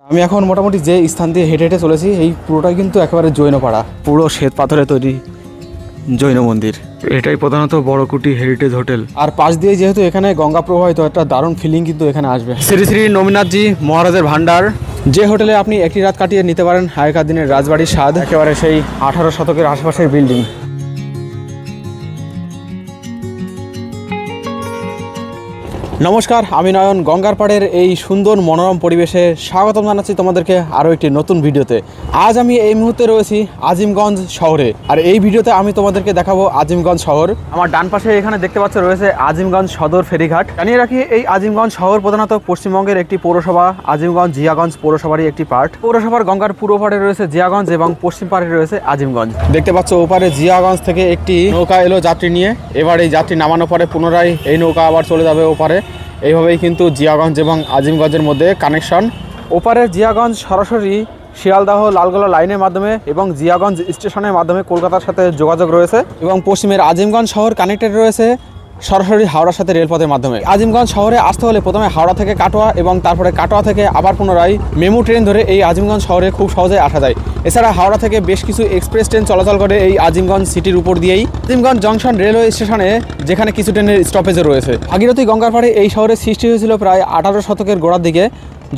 আমি এখন মোটামুটি যে স্থান দিয়ে হেঁটে হেঁটে চলেছি এই পুরোটাই কিন্তু একেবারে জৈনপাড়া, পুরো শ্বেত পাথরে তৈরি জৈন মন্দির। এটাই প্রধানত বড়কুটি হেরিটেজ হোটেল। আর পাশ দিয়ে যেহেতু এখানে গঙ্গা প্রবাহিত, একটা দারুণ ফিলিং কিন্তু এখানে আসবে। শ্রী শ্রী নমিনাথজি মহারাজের ভান্ডার, যে হোটেলে আপনি একটি রাত কাটিয়ে নিতে পারেন আগেকার দিনের রাজবাড়ির স্বাদ। একেবারে সেই 18 শতকের আশেপাশের বিল্ডিং। নমস্কার, আমি নয়ন। গঙ্গার পাড়ের এই সুন্দর মনোরম পরিবেশে স্বাগতম জানাচ্ছি তোমাদেরকে আরও একটি নতুন ভিডিওতে। আজ আমি এই মুহূর্তে রয়েছি আজিমগঞ্জ শহরে, আর এই ভিডিওতে আমি তোমাদেরকে দেখাবো আজিমগঞ্জ শহর। আমার ডান পাশে এখানে দেখতে পাচ্ছ রয়েছে আজিমগঞ্জ সদর ফেরিঘাট। জানিয়ে রাখি, এই আজিমগঞ্জ শহর প্রধানত পশ্চিমবঙ্গের একটি পৌরসভা, আজিমগঞ্জ জিয়াগঞ্জ পৌরসভারই একটি পার্ট। পৌরসভার গঙ্গার পূর্ব পাড়ে রয়েছে জিয়াগঞ্জ এবং পশ্চিম পাড়ে রয়েছে আজিমগঞ্জ। দেখতে পাচ্ছ ওপারে জিয়াগঞ্জ থেকে একটি নৌকা এলো যাত্রী নিয়ে। এবার এই যাত্রী নামানোর পরে পুনরায় এই নৌকা আবার চলে যাবে ওপারে। এইভাবেই কিন্তু জিয়াগঞ্জ এবং আজিমগঞ্জের মধ্যে কানেকশন। ওপারের জিয়াগঞ্জ সরাসরি শিয়ালদাহ লালগোলা লাইনের মাধ্যমে এবং জিয়াগঞ্জ স্টেশনের মাধ্যমে কলকাতার সাথে যোগাযোগ রয়েছে, এবং পশ্চিমের আজিমগঞ্জ শহর কানেক্টেড রয়েছে সরাসরি হাওড়ার সাথে রেলপথের মাধ্যমে। আজিমগঞ্জ শহরে আসতে হলে প্রথমে হাওড়া থেকে কাটোয়া এবং তারপরে কাটোয়া থেকে আবার পুনরায় মেমু ট্রেন ধরে এই আজিমগঞ্জ শহরে খুব সহজেই আসা যায়। এছাড়া হাওড়া থেকে বেশ কিছু এক্সপ্রেস ট্রেন চলাচল করে এই আজিমগঞ্জ সিটির উপর দিয়েই। আজিমগঞ্জ জংশন রেলওয়ে স্টেশনে যেখানে কিছু ট্রেনের স্টপেজও রয়েছে। ভাগীরথী গঙ্গার পাড়ে এই শহরের সৃষ্টি হয়েছিল প্রায় 18 শতকের গোড়ার দিকে,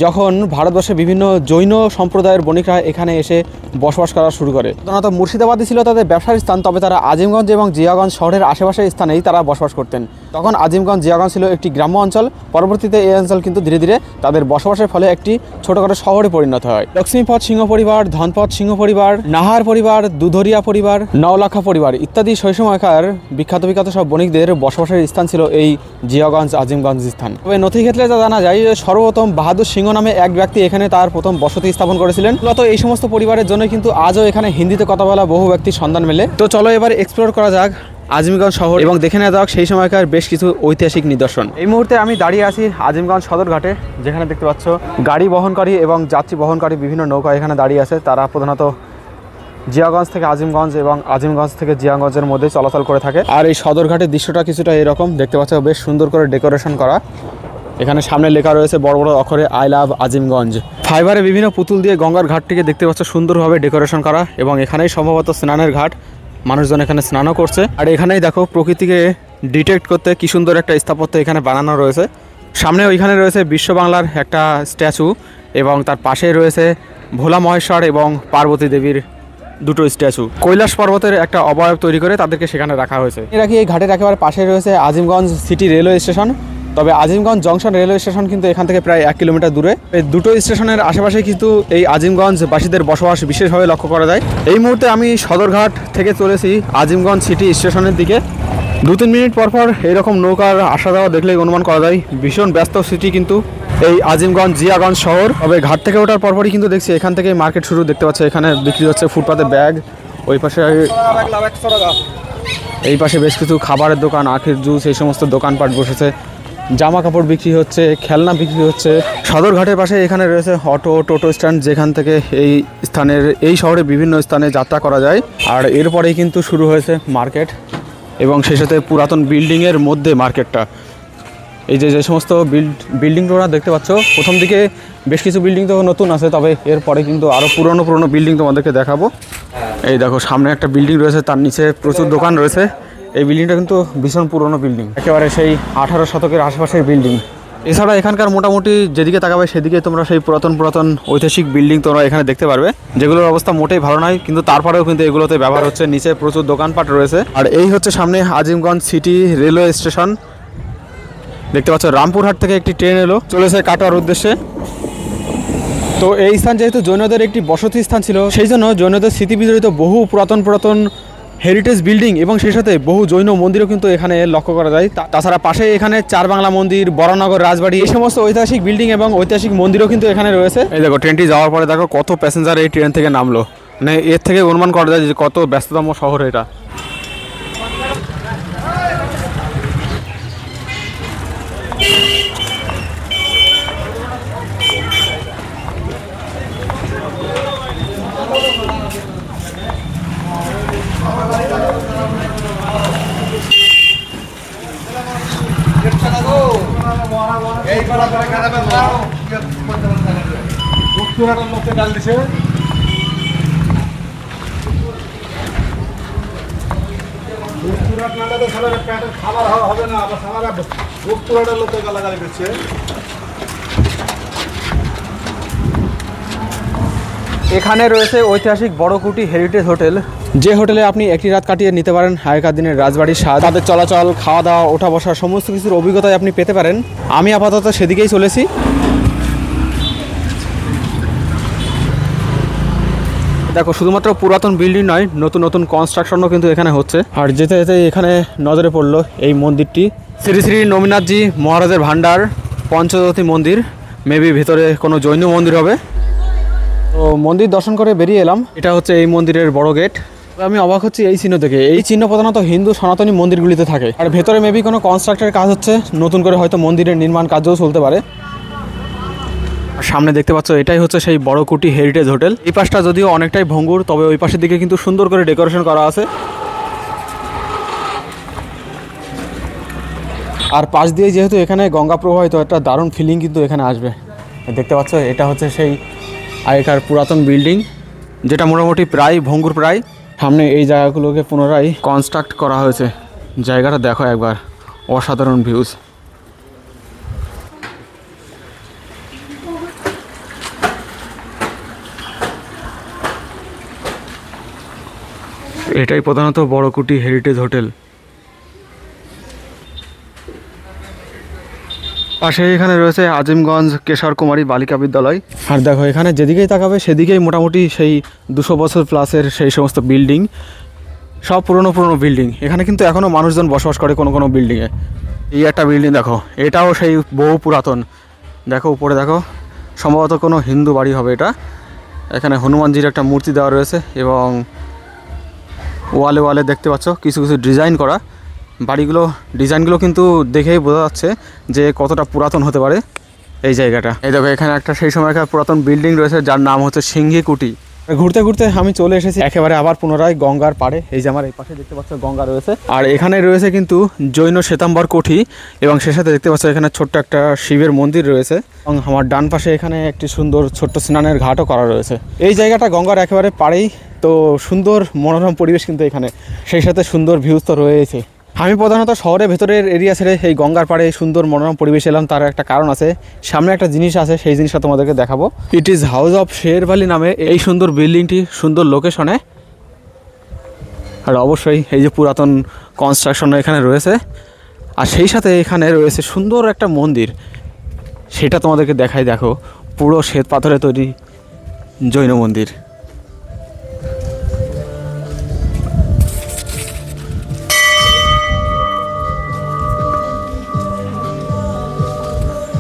যখন ভারতবর্ষের বিভিন্ন জৈন সম্প্রদায়ের বণিকরা এখানে এসে বসবাস করা শুরু করে। প্রধানত মুর্শিদাবাদই ছিল তাদের ব্যবসার স্থান, তবে তারা আজিমগঞ্জ এবং জিয়াগঞ্জ শহরের আশেপাশের স্থানেই তারা বসবাস করতেন। তখন আজিমগঞ্জ জিয়াগঞ্জ ছিল একটি গ্রাম্য অঞ্চল। পরবর্তীতে এই অঞ্চল কিন্তু ধীরে ধীরে তাদের বসবাসের ফলে একটি ছোটখাটো শহরে পরিণত হয়। লক্ষ্মীপদ সিংহ পরিবার, ধনপদ সিংহ পরিবার, নাহার পরিবার, দুধরিয়া পরিবার, নওলাখা পরিবার ইত্যাদি সেই সময়কার বিখ্যাত সব বণিকদের বসবাসের স্থান ছিল এই জিয়াগঞ্জ আজিমগঞ্জ স্থান। তবে নথি ক্ষেত্রে যা জানা যায়, সর্বপ্রথম বাহাদুর সিংহ নামে এক ব্যক্তি এখানে তার প্রথম বসতি স্থাপন করেছিলেন। মূলত এই সমস্ত পরিবারের জন্য কিন্তু আজও এখানে হিন্দিতে কথা বলা বহু ব্যক্তির সন্ধান মেলে। তো চলো এবার এক্সপ্লোর করা যাক আজিমগঞ্জ শহর এবং দেখে নেওয়া যাক সেই সময়কার বেশ কিছু ঐতিহাসিক নিদর্শন। এই মুহূর্তে আমি দাঁড়িয়ে আছি আজিমগঞ্জ সদর ঘাটে, যেখানে দেখতে পাচ্ছ গাড়ি বহনকারী এবং যাত্রী বহনকারী বিভিন্ন নৌকা এখানে দাঁড়িয়ে আছে। তারা প্রধানত জিয়াগঞ্জ থেকে আজিমগঞ্জ এবং আজিমগঞ্জ থেকে জিয়াগঞ্জের মধ্যে চলাচল করে থাকে। আর এই সদরঘাটের দৃশ্যটা কিছুটা এরকম দেখতে পাচ্ছ, বেশ সুন্দর করে ডেকোরেশন করা। এখানে সামনে লেখা রয়েছে বড় বড় অক্ষরে আই লাভ আজিমগঞ্জ। ফাইবারে বিভিন্ন পুতুল দিয়ে গঙ্গার ঘাটটিকে দেখতে পাচ্ছ সুন্দরভাবে ডেকোরেশন করা, এবং এখানেই সম্ভবত স্নানের ঘাট, মানুষজন এখানে স্নানও করছে। আর এখানেই দেখো প্রকৃতিকে ডিটেক্ট করতে কি সুন্দর একটা স্থাপত্য এখানে বানানো রয়েছে। সামনে ওইখানে রয়েছে বিশ্ব বাংলার একটা স্ট্যাচু, এবং তার পাশে রয়েছে ভোলা মহেশ্বর এবং পার্বতী দেবীর দুটো স্ট্যাচু। কৈলাস পর্বতের একটা অবয়ব তৈরি করে তাদেরকে সেখানে রাখা হয়েছে। এরা কি এই ঘাটের একেবারে পাশে রয়েছে আজিমগঞ্জ সিটি রেলওয়ে স্টেশন। তবে আজিমগঞ্জ জংশন রেলওয়ে স্টেশন কিন্তু এখান থেকে প্রায় 1 কিলোমিটার দূরে। এই দুটো স্টেশনের আশেপাশে কিন্তু এই আজিমগঞ্জ বাসীদের বসবাস বিশেষভাবে লক্ষ্য করা যায়। এই মুহূর্তে আমি সদরঘাট থেকে চলেছি আজিমগঞ্জ সিটি স্টেশনের দিকে। 2-3 মিনিট পর এইরকম নৌকার আসা যাওয়া দেখলেই অনুমান করা যায় ভীষণ ব্যস্ত সিটি কিন্তু এই আজিমগঞ্জ জিয়াগঞ্জ শহর। তবে ঘাট থেকে ওঠার পরপরই কিন্তু দেখছি এখান থেকে মার্কেট শুরু। দেখতে পাচ্ছি এখানে বিক্রি হচ্ছে ফুটপাতে ব্যাগ, ওই পাশে এই পাশে বেশ কিছু খাবারের দোকান, আখের জুস, এই সমস্ত দোকানপাট বসেছে। জামা কাপড় বিক্রি হচ্ছে, খেলনা বিক্রি হচ্ছে। সদরঘাটের পাশে এখানে রয়েছে অটো, টোটো স্ট্যান্ড, যেখান থেকে এই শহরে বিভিন্ন স্থানে যাত্রা করা যায়। আর এরপরেই কিন্তু শুরু হয়েছে মার্কেট, এবং সেই সাথে পুরাতন বিল্ডিংয়ের মধ্যে মার্কেটটা। এই যে সমস্ত বিল্ডিং তোমরা দেখতে পাচ্ছ, প্রথম দিকে বেশ কিছু বিল্ডিং তো নতুন আছে, তবে এরপরে কিন্তু আরও পুরনো বিল্ডিং তোমাদেরকে দেখাবো। এই দেখো সামনে একটা বিল্ডিং রয়েছে, তার নিচে প্রচুর দোকান রয়েছে। এই বিল্ডিংটা কিন্তু ভীষণ পুরনো বিল্ডিং, একেবারে সেই 18 শতকের আশেপাশের বিল্ডিং। এছাড়া এখানকার মোটামুটি যেদিকে তাকাবে সেদিকে তোমরা সেই পুরাতন ঐতিহাসিক বিল্ডিং তোমরা এখানে দেখতে পারবে, যেগুলোর অবস্থা মোটেই ভালো নয়, কিন্তু তারপরেও কিন্তু এগুলোতে ব্যবহার হচ্ছে। নিচে প্রচুর দোকানপাট রয়েছে। আর এই হচ্ছে সামনে আজিমগঞ্জ সিটি রেলওয়ে স্টেশন। দেখতে পাচ্ছ রামপুরহাট থেকে একটি ট্রেন এলো, চলেছে কাটোয়ার উদ্দেশ্যে। তো এই স্থান যেহেতু জৈনদের একটি বসতি স্থান ছিল, সেই জন্য জৈনদের স্মৃতি বিজড়িত বহু পুরাতন হেরিটেজ বিল্ডিং এবং সেই সাথে বহু জৈন মন্দিরও কিন্তু এখানে লক্ষ্য করা যায়। তাছাড়া পাশে এখানে চার বাংলা মন্দির, বরানগর রাজবাড়ি, এই সমস্ত ঐতিহাসিক বিল্ডিং এবং ঐতিহাসিক মন্দিরও কিন্তু এখানে রয়েছে। এই দেখো ট্রেনটি যাওয়ার পরে দেখো কত প্যাসেঞ্জার এই ট্রেন থেকে নামলো। মানে এর থেকে অনুমান করা যায় যে কত ব্যস্ততম শহর এটা। পুরাটা লোকে ডাল দিছে পুরাট নালে তো সারা পেটের খাবার হবে না, আবার সারা বুক পুরাটা লোকে গালাগালি করছে। এখানে রয়েছে ঐতিহাসিক বড়কুটি হেরিটেজ হোটেল, যে হোটেলে আপনি একটি রাত কাটিয়ে নিতে পারেন আগেকার দিনের রাজবাড়ির স্বাদ। তাদের চলাচল, খাওয়া দাওয়া, ওঠা বসা সমস্ত কিছুর অভিজ্ঞতাই আপনি পেতে পারেন। আমি আপাতত সেদিকেই চলেছি। দেখো, শুধুমাত্র পুরাতন বিল্ডিং নয়, নতুন নতুন কনস্ট্রাকশনও কিন্তু এখানে হচ্ছে। আর যেতে যেতে এখানে নজরে পড়লো এই মন্দিরটি, শ্রী শ্রী নবীনাথজি মহারাজের ভান্ডার পঞ্চদতী মন্দির। মেবি ভিতরে কোনো জৈন মন্দির হবে। তো মন্দির দর্শন করে বেরিয়ে এলাম। এটা হচ্ছে এই মন্দিরের বড় গেট। আমি অবাক হচ্ছি এই চিহ্ন থেকে। এই চিহ্ন প্রধানত হিন্দু সনাতনী মন্দিরগুলিতে থাকে। আর ভেতরে মেবি কোনো কনস্ট্রাক্টের কাজ হচ্ছে, নতুন করে হয়তো মন্দিরের নির্মাণ কাজও চলতে পারে। সামনে দেখতে পাচ্ছ, এটাই হচ্ছে সেই বড়কুটি হেরিটেজ হোটেল। এই পাশটা যদিও অনেকটাই ভঙ্গুর, তবে ওই পাশের দিকে কিন্তু সুন্দর করে ডেকোরেশন করা আছে। আর পাশ দিয়ে যেহেতু এখানে গঙ্গা প্রবাহিত, একটা দারুণ ফিলিং কিন্তু এখানে আসবে। দেখতে পাচ্ছ, এটা হচ্ছে সেই আগেকার পুরাতন বিল্ডিং, যেটা মোটামুটি প্রায় ভঙ্গুর প্রায়। সামনে এই জায়গাগুলোকে পুনরায় কনস্ট্রাক্ট করা হয়েছে। জায়গাটা দেখো একবার, অসাধারণ ভিউজ। এটাই প্রধানত বড়কুটি হেরিটেজ হোটেল। পাশে এখানে রয়েছে আজিমগঞ্জ কেশর কুমারী বালিকা বিদ্যালয়। আর দেখো, এখানে যেদিকেই তাকাবে সেদিকেই মোটামুটি সেই 200 বছর প্লাসের সেই সমস্ত বিল্ডিং, সব পুরনো পুরনো বিল্ডিং। এখানে কিন্তু এখনও মানুষজন বসবাস করে কোনো কোনো বিল্ডিংয়ে। এই একটা বিল্ডিং দেখো, এটাও সেই বহু পুরাতন। দেখো উপরে দেখো, সম্ভবত কোনো হিন্দু বাড়ি হবে এটা। এখানে হনুমানজির একটা মূর্তি দেওয়া রয়েছে এবং ওয়ালে ওয়ালে দেখতে পাচ্ছ কিছু কিছু ডিজাইন করা। ডিজাইনগুলো কিন্তু দেখেই বোঝা যাচ্ছে যে কতটা পুরাতন হতে পারে এই জায়গাটা। এই দেখো, এখানে একটা সেই সময়কার পুরাতন বিল্ডিং রয়েছে যার নাম হচ্ছে সিংহীকুটি। ঘুরতে ঘুরতে আমি চলে এসেছি একেবারে আবার পুনরায় গঙ্গার পাড়ে। এই যে আমার এই পাশে দেখতে পাচ্ছ গঙ্গা রয়েছে, আর এখানে রয়েছে কিন্তু জৈন শ্বেতাম্বর কোঠি, এবং সে সাথে দেখতে পাচ্ছ এখানে ছোট্ট একটা শিবের মন্দির রয়েছে, এবং আমার ডান পাশে এখানে একটি সুন্দর ছোট্ট স্নানের ঘাটও করা রয়েছে। এই জায়গাটা গঙ্গার একেবারে পাড়েই, তো সুন্দর মনোরম পরিবেশ কিন্তু এখানে, সেই সাথে সুন্দর ভিউজ তো রয়েছে। আমি প্রধানত শহরের ভেতরের এরিয়া ছেড়ে এই গঙ্গার পাড়ে সুন্দর মনোরম পরিবেশ এলাম। তার একটা কারণ আছে, সামনে একটা জিনিস আছে, সেই জিনিসটা তোমাদেরকে দেখাবো। It is house of Sher valley নামে এই সুন্দর বিল্ডিংটি, সুন্দর লোকেশনে। আর অবশ্যই এই যে পুরাতন কনস্ট্রাকশন এখানে রয়েছে, আর সেই সাথে এখানে রয়েছে সুন্দর একটা মন্দির, সেটা তোমাদেরকে দেখাই। দেখো, পুরো শ্বেত পাথরে তৈরি জৈন মন্দির।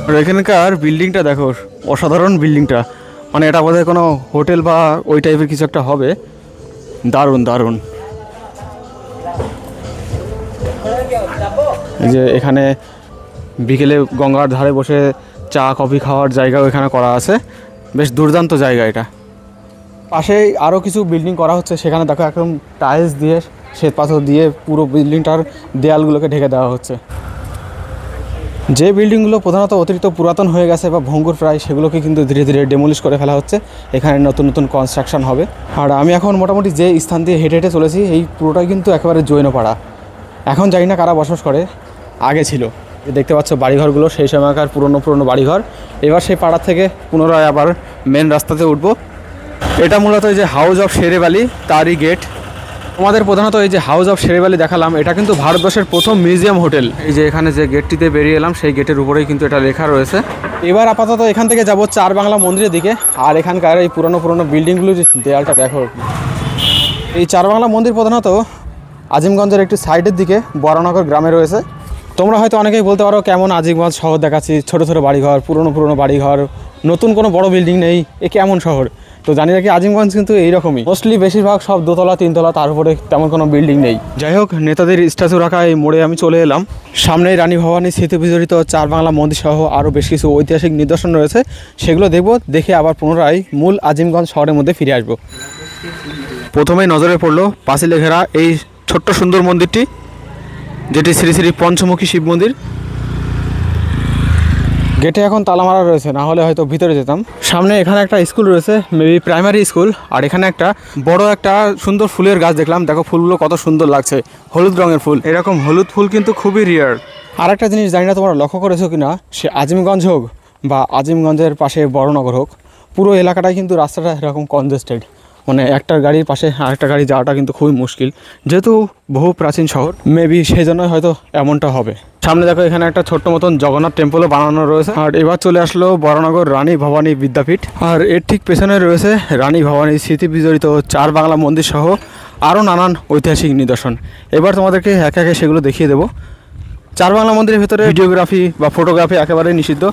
আর এখানকার বিল্ডিংটা দেখো, অসাধারণ বিল্ডিংটা। মানে এটা বোধহয় কোনো হোটেল বা ওই টাইপের কিছু একটা হবে। দারুণ দারুণ। এই যে এখানে বিকেলে গঙ্গার ধারে বসে চা কফি খাওয়ার জায়গাও এখানে করা আছে। বেশ দুর্দান্ত জায়গা এটা। পাশেই আরও কিছু বিল্ডিং করা হচ্ছে, সেখানে দেখো একদম টাইলস দিয়ে, শ্বেত পাথর দিয়ে পুরো বিল্ডিংটার দেয়ালগুলোকে ঢেকে দেওয়া হচ্ছে। যে বিল্ডিংগুলো প্রধানত অতিরিক্ত পুরাতন হয়ে গেছে বা ভঙ্গুর প্রায়, সেগুলোকে কিন্তু ধীরে ধীরে ডেমোলিশ করে ফেলা হচ্ছে। এখানে নতুন নতুন কনস্ট্রাকশন হবে। আর আমি এখন মোটামুটি যে স্থান দিয়ে হেঁটে হেঁটে চলেছি, এই পুরোটাই কিন্তু একেবারে জৈনপাড়া। এখন জানি না কারা বসবাস করে, আগে ছিল। দেখতে পাচ্ছ বাড়িঘরগুলো সেই সময়কার পুরনো পুরনো বাড়িঘর। এবার সেই পাড়ার থেকে পুনরায় আবার মেন রাস্তাতে উঠবো। এটা মূলত এই যে হাউস অফ শের ভ্যালি, তারই গেট। তোমাদের প্রধানত এই যে হাউস অফ শের ভ্যালি দেখালাম, এটা কিন্তু ভারতবর্ষের প্রথম মিউজিয়াম হোটেল। এই যে এখানে যে গেটটিতে বেরিয়ে এলাম, সেই গেটের উপরেই কিন্তু এটা লেখা রয়েছে। এবার আপাতত এখান থেকে যাব চার বাংলা মন্দিরের দিকে। আর এখানকার এই পুরনো পুরনো বিল্ডিংগুলোর দেয়ালটা দেখো। এই চার বাংলা মন্দির প্রধানত আজিমগঞ্জের একটি সাইডের দিকে বরানগর গ্রামে রয়েছে। তোমরা হয়তো অনেকেই বলতে পারো, কেমন আজিমগঞ্জ শহর দেখাচ্ছি, ছোটো ছোটো বাড়িঘর, পুরনো পুরনো বাড়িঘর, নতুন কোনো বড় বিল্ডিং নেই, এ কেমন শহর? তো জানি রাখি, আজিমগঞ্জ কিন্তু এইরকমই, মোস্টলি বেশিরভাগ সব দোতলা তিনতলা, তার উপরে তেমন কোনো বিল্ডিং নেই। যাই হোক, নেতাদের স্ট্যাচু রাখা এই মোড়ে আমি চলে এলাম। সামনেই রানী ভবানী স্মৃতি বিজড়িত চার বাংলা মন্দির সহ আরও বেশ কিছু ঐতিহাসিক নিদর্শন রয়েছে, সেগুলো দেখব। দেখে আবার পুনরায় মূল আজিমগঞ্জ শহরের মধ্যে ফিরে আসব। প্রথমেই নজরে পড়লো পাঁচিলে ঘেরা এই ছোট্ট সুন্দর মন্দিরটি, যেটি শ্রী শ্রী পঞ্চমুখী শিব মন্দির। গেটে এখন তালা মারা রয়েছে, না হলে হয়তো ভিতরে যেতাম। সামনে এখানে একটা স্কুল রয়েছে, মেবি প্রাইমারি স্কুল। আর এখানে একটা বড় একটা সুন্দর ফুলের গাছ দেখলাম, দেখো ফুলগুলো কত সুন্দর লাগছে, হলুদ রঙের ফুল। এরকম হলুদ ফুল কিন্তু খুবই রিয়ার। আর একটা জিনিস জানি না তোমরা লক্ষ্য করেছো কিনা, সে আজিমগঞ্জ হোক বা আজিমগঞ্জের পাশে বড়নগর হোক, পুরো এলাকাটাই কিন্তু রাস্তাটা এরকম কনজেস্টেড। মানে একটা গাড়ির পাশে আরেকটা গাড়ি যাওয়াটা কিন্তু খুবই মুশকিল, যেহেতু বহু প্রাচীন শহর, মেবি সেই জন্যই হয়তো এমনটা হবে। সামনে দেখো এখানে একটা ছোট্ট মতন জগন্নাথ টেম্পলও বানানো রয়েছে। আর এবার চলে আসলো বড়নগর রানী ভবানী বিদ্যাপীঠ। আর এর ঠিক পেছনে রয়েছে রানী ভবানীর স্মৃতি বিজড়িত চার বাংলা মন্দির সহ আরও নানান ঐতিহাসিক নিদর্শন। এবার তোমাদেরকে একে একে সেগুলো দেখিয়ে দেবো। চার বাংলা মন্দিরের ভিতরে ভিডিওগ্রাফি বা ফটোগ্রাফি একেবারেই নিষিদ্ধ,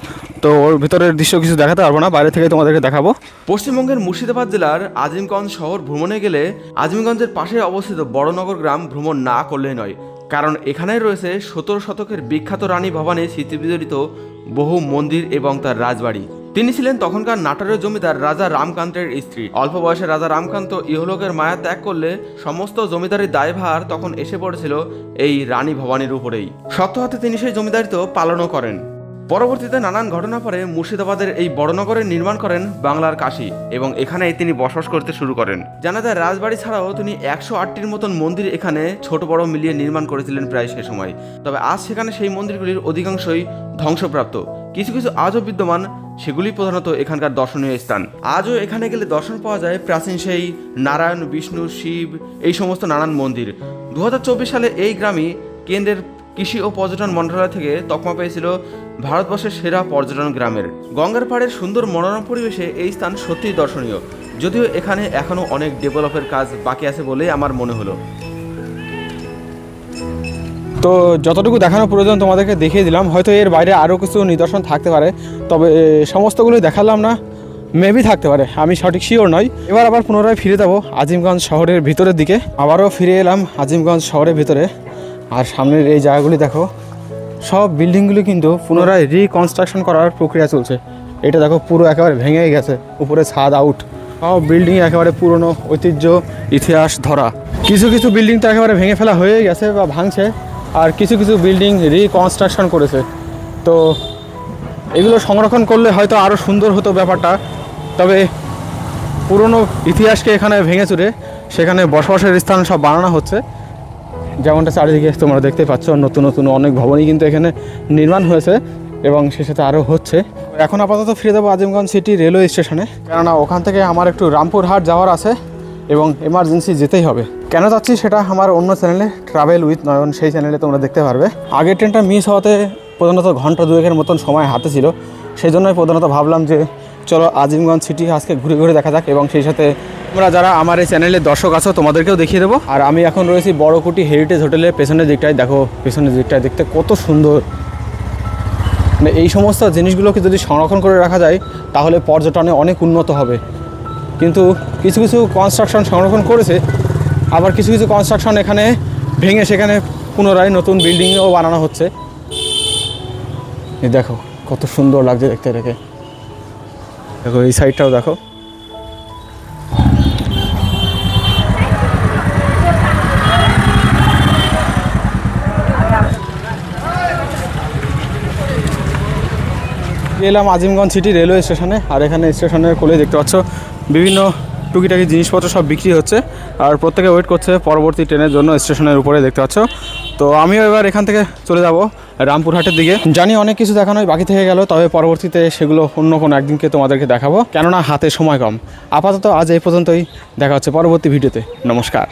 তো ওর ভিতরের দৃশ্য কিছু দেখাতে পারবো না, বাইরে থেকে তোমাদেরকে দেখাবো। পশ্চিমবঙ্গের মুর্শিদাবাদ জেলার আজিমগঞ্জ শহর ভ্রমণে গেলে আজিমগঞ্জের পাশে অবস্থিত বড়নগর গ্রাম ভ্রমণ না করলেই নয়, কারণ এখানে রয়েছে 17 শতকের বিখ্যাত রানী ভবানীর স্মৃতিবিজড়িত বহু মন্দির এবং তার রাজবাড়ি। তিনি ছিলেন তখনকার নাটোরের জমিদার রাজা রামকান্তের স্ত্রী। অল্প বয়সে রাজা রামকান্ত ইহলোকের মায়া ত্যাগ করলে সমস্ত জমিদারির দায়ভার তখন এসে পড়েছিল এই রানী ভবানীর উপরেই। শক্ত হাতে তিনি সেই জমিদারিত্ব পালনও করেন। পরবর্তীতে নানান ঘটনা পরে মুর্শিদাবাদের এই বড়নগরের নির্মাণ করেন বাংলার কাশী এবং এখানেই তিনি বসবাস করতে শুরু করেন। জানা যায় রাজবাড়ি ছাড়াও তিনি 108টির মতন মন্দির এখানে ছোট বড় মিলিয়ে নির্মাণ করেছিলেন প্রায় সে সময়। তবে আজ সেখানে সেই মন্দিরগুলির অধিকাংশই ধ্বংসপ্রাপ্ত, কিছু কিছু আজও বিদ্যমান, সেগুলি প্রধানত এখানকার দর্শনীয় স্থান। আজও এখানে গেলে দর্শন পাওয়া যায় প্রাচীন সেই নারায়ণ, বিষ্ণু, শিব, এই সমস্ত নানান মন্দির। 2024 সালে এই গ্রামই কেন্দ্রের কৃষি ও পর্যটন মন্ত্রণালয় থেকে তকমা পেয়েছিল ভারতবর্ষের সেরা পর্যটন গ্রামের। গঙ্গার পাড়ের সুন্দর মনোরম পরিবেশে এই স্থান সত্যিই দর্শনীয়, যদিও এখানে এখনও অনেক ডেভেলপের কাজ বাকি আছে বলেই আমার মনে হলো। তো যতটুকু দেখানো প্রয়োজন তোমাদেরকে দেখিয়ে দিলাম, হয়তো এর বাইরে আরও কিছু নিদর্শন থাকতে পারে, তবে সমস্তগুলোই দেখালাম না, মেবি থাকতে পারে, আমি সঠিক শিওর নই। এবার আবার পুনরায় ফিরে যাবো আজিমগঞ্জ শহরের ভিতরের দিকে। আবারও ফিরে এলাম আজিমগঞ্জ শহরের ভিতরে। আর সামনের এই জায়গাগুলি দেখো, সব বিল্ডিংগুলি কিন্তু পুনরায় রিকনস্ট্রাকশন করার প্রক্রিয়া চলছে। এটা দেখো পুরো একেবারে ভেঙে গেছে, উপরে ছাদ আউট, সব বিল্ডিং একেবারে পুরনো ঐতিহ্য ইতিহাস ধরা। কিছু কিছু বিল্ডিং তো একেবারে ভেঙে ফেলা হয়ে গেছে বা ভাঙছে, আর কিছু কিছু বিল্ডিং রিকনস্ট্রাকশন করেছে। তো এগুলো সংরক্ষণ করলে হয়তো আরও সুন্দর হতো ব্যাপারটা, তবে পুরনো ইতিহাসকে এখানে ভেঙে চুরে সেখানে বসবাসের স্থান সব বানানো হচ্ছে। যেমনটা চারিদিকে তোমরা দেখতে পাচ্ছ, নতুন নতুন অনেক ভবনই কিন্তু এখানে নির্মাণ হয়েছে এবং সে সাথে আরও হচ্ছে। এখন আপাতত ফিরে যাবো আজিমগঞ্জ সিটি রেলওয়ে স্টেশনে, কেননা ওখান থেকে আমার একটু রামপুরহাট যাওয়ার আছে এবং এমার্জেন্সি যেতেই হবে। কেন যাচ্ছি সেটা আমার অন্য চ্যানেলে, ট্রাভেল উইথ নয়ন, সেই চ্যানেলে তোমরা দেখতে পারবে। আগের ট্রেনটা মিস হওয়াতে প্রধানত ঘন্টা দুয়েকের মতন সময় হাতে ছিল, সেই জন্যই প্রধানত ভাবলাম যে চলো আজিমগঞ্জ সিটি আজকে ঘুরে ঘুরে দেখা যাক, এবং সেই সাথে তোমরা যারা আমার এই চ্যানেলের দর্শক আছো তোমাদেরকেও দেখিয়ে দেবো। আর আমি এখন রয়েছি বড়কুটি হেরিটেজ হোটেলের পেছনের দিকটায়, দেখো পেছনের দিকটায় দেখতে কত সুন্দর। মানে এই সমস্ত জিনিসগুলোকে যদি সংরক্ষণ করে রাখা যায় তাহলে পর্যটনে অনেক উন্নত হবে। কিন্তু কিছু কিছু কনস্ট্রাকশন সংরক্ষণ করেছে, আবার কিছু কিছু কনস্ট্রাকশন এখানে ভেঙে সেখানে পুনরায় নতুন বিল্ডিংও বানানো হচ্ছে। দেখো কত সুন্দর লাগছে দেখতে রেখে। দেখো এই সাইডটাও দেখো, এলাম আজিমগঞ্জ সিটি রেলওয়ে স্টেশনে। আর এখানে স্টেশনের কোলে দেখতে পাচ্ছ বিভিন্ন টুকিটাকি জিনিসপত্র সব বিক্রি হচ্ছে, আর প্রত্যেকে ওয়েট করছে পরবর্তী ট্রেনের জন্য স্টেশনের উপরে, দেখতে পাচ্ছ। তো আমিও এবার এখান থেকে চলে যাব রামপুরহাটের দিকে। জানি অনেক কিছু দেখানোই বাকি থেকে গেল, তবে পরবর্তীতে সেগুলো অন্য কোনো একদিনকে তোমাদেরকে দেখাবো, কেননা হাতে সময় কম। আপাতত আজ এই পর্যন্তই, দেখা হচ্ছে পরবর্তী ভিডিওতে। নমস্কার।